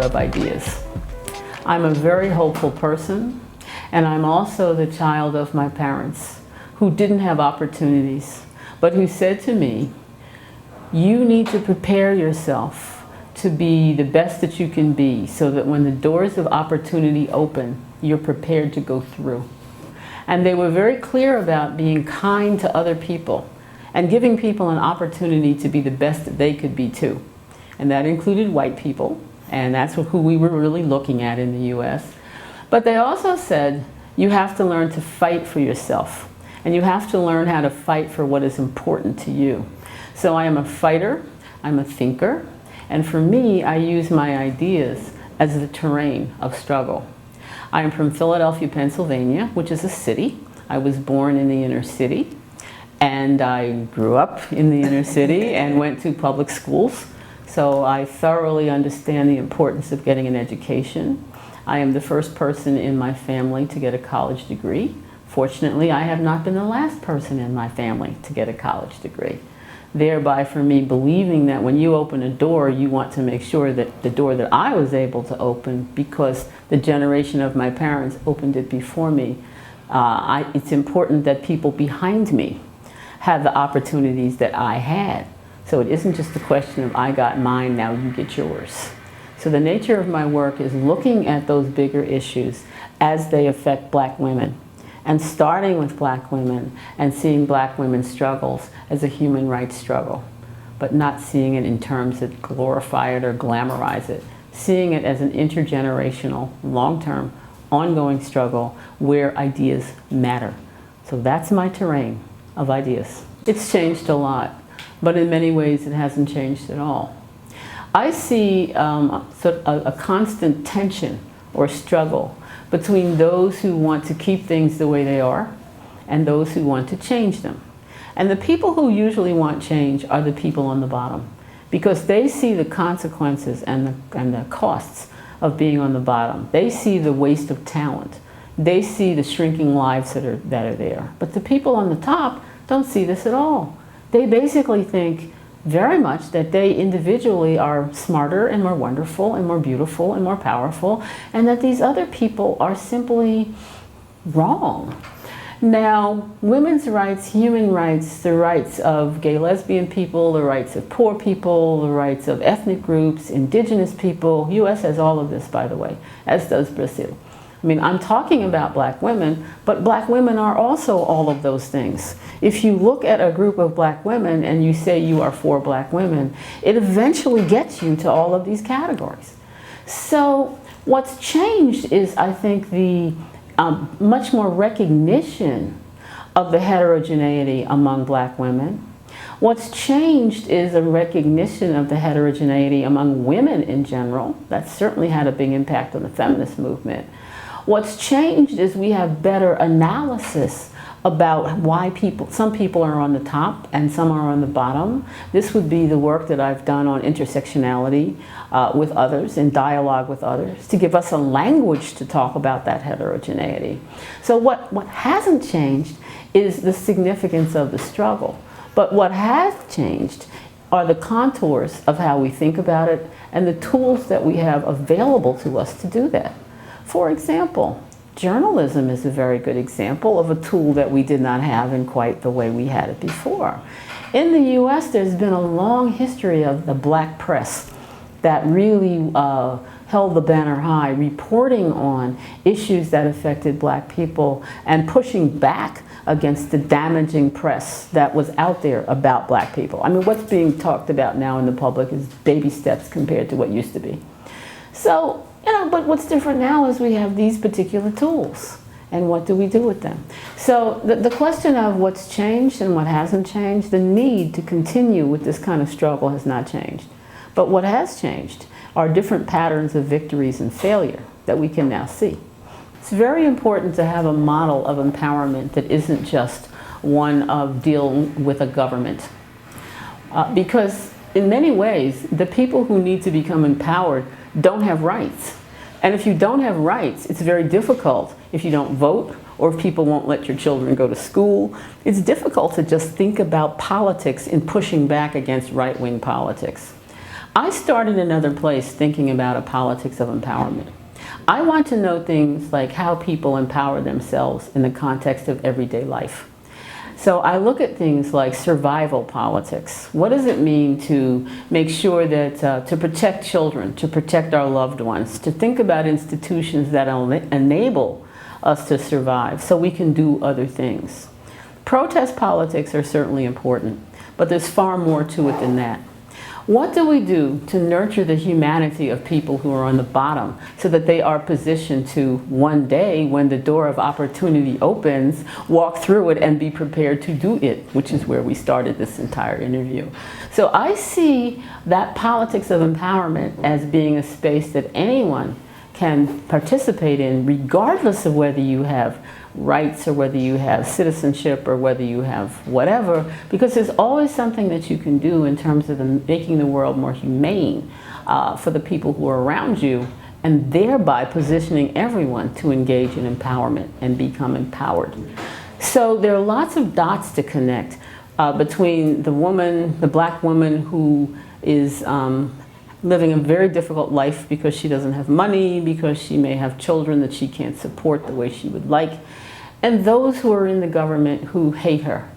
of ideas. I'm a very hopeful person, and I'm also the child of my parents who didn't have opportunities, but who said to me, you need to prepare yourself to be the best that you can be so that when the doors of opportunity open, you're prepared to go through. And they were very clear about being kind to other people and giving people an opportunity to be the best that they could be too. And that included white people, and that's who we were really looking at in the US. But they also said, you have to learn to fight for yourself, and you have to learn how to fight for what is important to you. So I am a fighter, I'm a thinker, and for me, I use my ideas as the terrain of struggle. I am from Philadelphia, Pennsylvania, which is a city. I was born in the inner city, and I grew up in the inner city and went to public schools. So I thoroughly understand the importance of getting an education. I am the first person in my family to get a college degree. Fortunately, I have not been the last person in my family to get a college degree. Thereby, for me, believing that when you open a door, you want to make sure that the door that I was able to open, because the generation of my parents opened it before me, it's important that people behind me have the opportunities that I had. So it isn't just a question of I got mine, now you get yours. So the nature of my work is looking at those bigger issues as they affect black women, and starting with black women and seeing black women's struggles as a human rights struggle, but not seeing it in terms that glorify it or glamorize it, seeing it as an intergenerational, long-term, ongoing struggle where ideas matter. So that's my terrain of ideas. It's changed a lot, but in many ways it hasn't changed at all. I see a constant tension or struggle between those who want to keep things the way they are and those who want to change them. And the people who usually want change are the people on the bottom, because they see the consequences and the costs of being on the bottom. They see the waste of talent. They see the shrinking lives that are there. But the people on the top don't see this at all. They basically think very much that they individually are smarter and more wonderful and more beautiful and more powerful, and that these other people are simply wrong. Now, women's rights, human rights, the rights of gay lesbian people, the rights of poor people, the rights of ethnic groups, indigenous people, US has all of this, by the way, as does Brazil. I mean, I'm talking about black women, but black women are also all of those things. If you look at a group of black women and you say you are for black women, it eventually gets you to all of these categories. So what's changed is, I think, the much more recognition of the heterogeneity among black women. What's changed is a recognition of the heterogeneity among women in general. That's certainly had a big impact on the feminist movement. What's changed is we have better analysis about why some people are on the top and some are on the bottom. This would be the work that I've done on intersectionality with others, in dialogue with others, to give us a language to talk about that heterogeneity. So what hasn't changed is the significance of the struggle. But what has changed are the contours of how we think about it and the tools that we have available to us to do that. For example, journalism is a very good example of a tool that we did not have in quite the way we had it before. In the US, there's been a long history of the black press that really held the banner high, reporting on issues that affected black people and pushing back against the damaging press that was out there about black people. I mean, what's being talked about now in the public is baby steps compared to what used to be. So, but what's different now is we have these particular tools, and what do we do with them? So the question of what's changed and what hasn't changed, the need to continue with this kind of struggle has not changed. But what has changed are different patterns of victories and failure that we can now see. It's very important to have a model of empowerment that isn't just one of dealing with a government. Because in many ways, the people who need to become empowered don't have rights. And if you don't have rights, it's very difficult if you don't vote or if people won't let your children go to school. It's difficult to just think about politics in pushing back against right-wing politics. I start in another place thinking about a politics of empowerment. I want to know things like how people empower themselves in the context of everyday life. So I look at things like survival politics. What does it mean to make sure that, to protect children, to protect our loved ones, to think about institutions that enable us to survive so we can do other things. Protest politics are certainly important, but there's far more to it than that. What do we do to nurture the humanity of people who are on the bottom so that they are positioned to one day, when the door of opportunity opens, walk through it and be prepared to do it, which is where we started this entire interview. So I see that politics of empowerment as being a space that anyone can participate in, regardless of whether you have rights or whether you have citizenship or whether you have whatever, because there's always something that you can do in terms of making the world more humane for the people who are around you, and thereby positioning everyone to engage in empowerment and become empowered. So there are lots of dots to connect between the woman, the black woman who is living a very difficult life because she doesn't have money, because she may have children that she can't support the way she would like, and those who are in the government who hate her,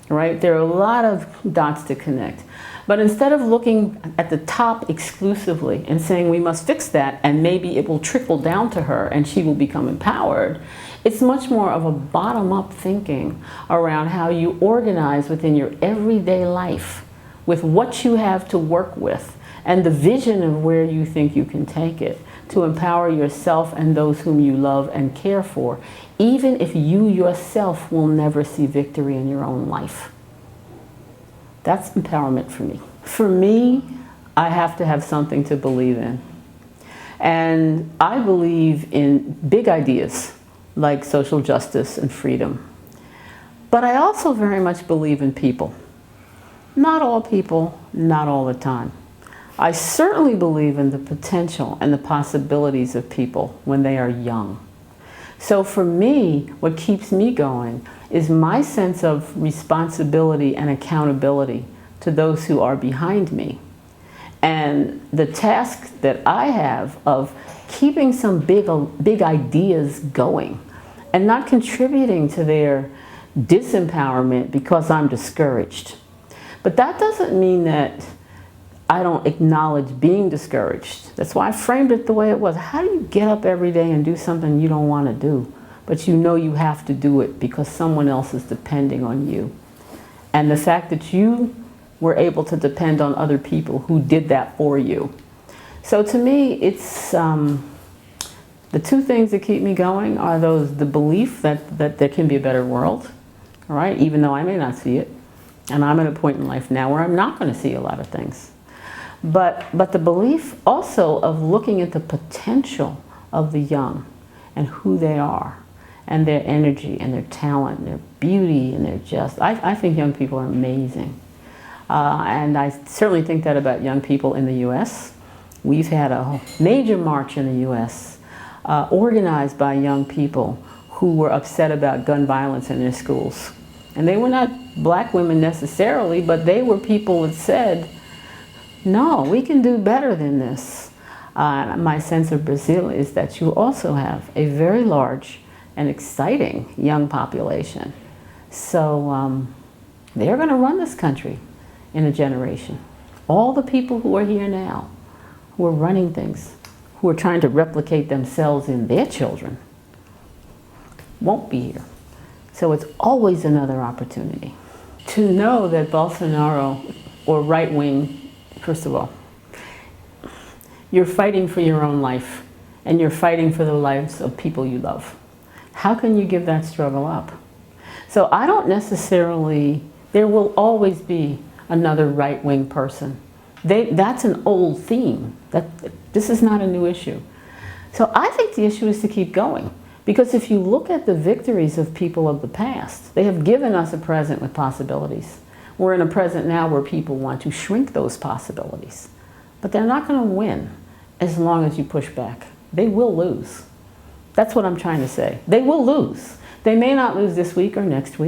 right? There are a lot of dots to connect. But instead of looking at the top exclusively and saying we must fix that and maybe it will trickle down to her and she will become empowered, it's much more of a bottom-up thinking around how you organize within your everyday life with what you have to work with and the vision of where you think you can take it to empower yourself and those whom you love and care for, even if you yourself will never see victory in your own life. That's empowerment for me. For me, I have to have something to believe in. And I believe in big ideas like social justice and freedom. But I also very much believe in people. Not all people, not all the time. I certainly believe in the potential and the possibilities of people when they are young. So for me, what keeps me going is my sense of responsibility and accountability to those who are behind me. And the task that I have of keeping some big ideas going and not contributing to their disempowerment because I'm discouraged. But that doesn't mean that I don't acknowledge being discouraged. That's why I framed it the way it was. How do you get up every day and do something you don't want to do, but you know you have to do it because someone else is depending on you? And the fact that you were able to depend on other people who did that for you. So to me, it's the two things that keep me going are the belief that there can be a better world, all right, even though I may not see it. And I'm at a point in life now where I'm not going to see a lot of things. But the belief also of looking at the potential of the young and who they are and their energy and their talent and their beauty and their I think young people are amazing. And I certainly think that about young people in the U.S. We've had a major march in the U.S. Organized by young people who were upset about gun violence in their schools. And they were not black women necessarily, but they were people that said, no, we can do better than this. My sense of Brazil is that you also have a very large and exciting young population. So they're going to run this country in a generation. All the people who are here now, who are running things, who are trying to replicate themselves in their children, won't be here. So it's always another opportunity. To know that Bolsonaro, or right-wing, first of all, you're fighting for your own life, and you're fighting for the lives of people you love. How can you give that struggle up? So I don't necessarily, there will always be another right-wing person. That's an old theme. This is not a new issue. So I think the issue is to keep going. Because if you look at the victories of people of the past, they have given us a present with possibilities. We're in a present now where people want to shrink those possibilities. But they're not going to win as long as you push back. They will lose. That's what I'm trying to say. They will lose. They may not lose this week or next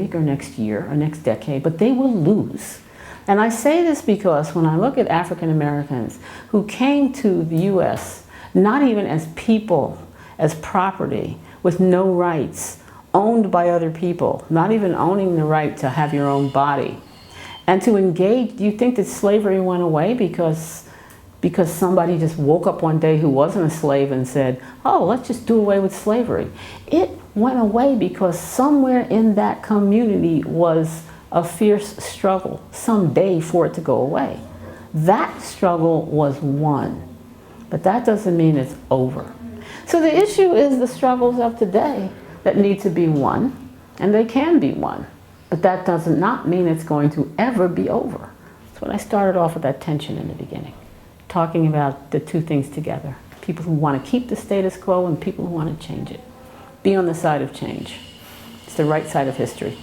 year or next decade, but they will lose. And I say this because when I look at African Americans who came to the U.S. not even as people, as property, with no rights, owned by other people, not even owning the right to have your own body, and to engage, do you think that slavery went away because somebody just woke up one day who wasn't a slave and said, oh, let's just do away with slavery? It went away because somewhere in that community was a fierce struggle someday for it to go away. That struggle was won, but that doesn't mean it's over. So the issue is the struggles of today that need to be won, and they can be won, but that does not mean it's going to ever be over. That's what I started off with, that tension in the beginning, talking about the two things together. People who want to keep the status quo and people who want to change it. Be on the side of change. It's the right side of history.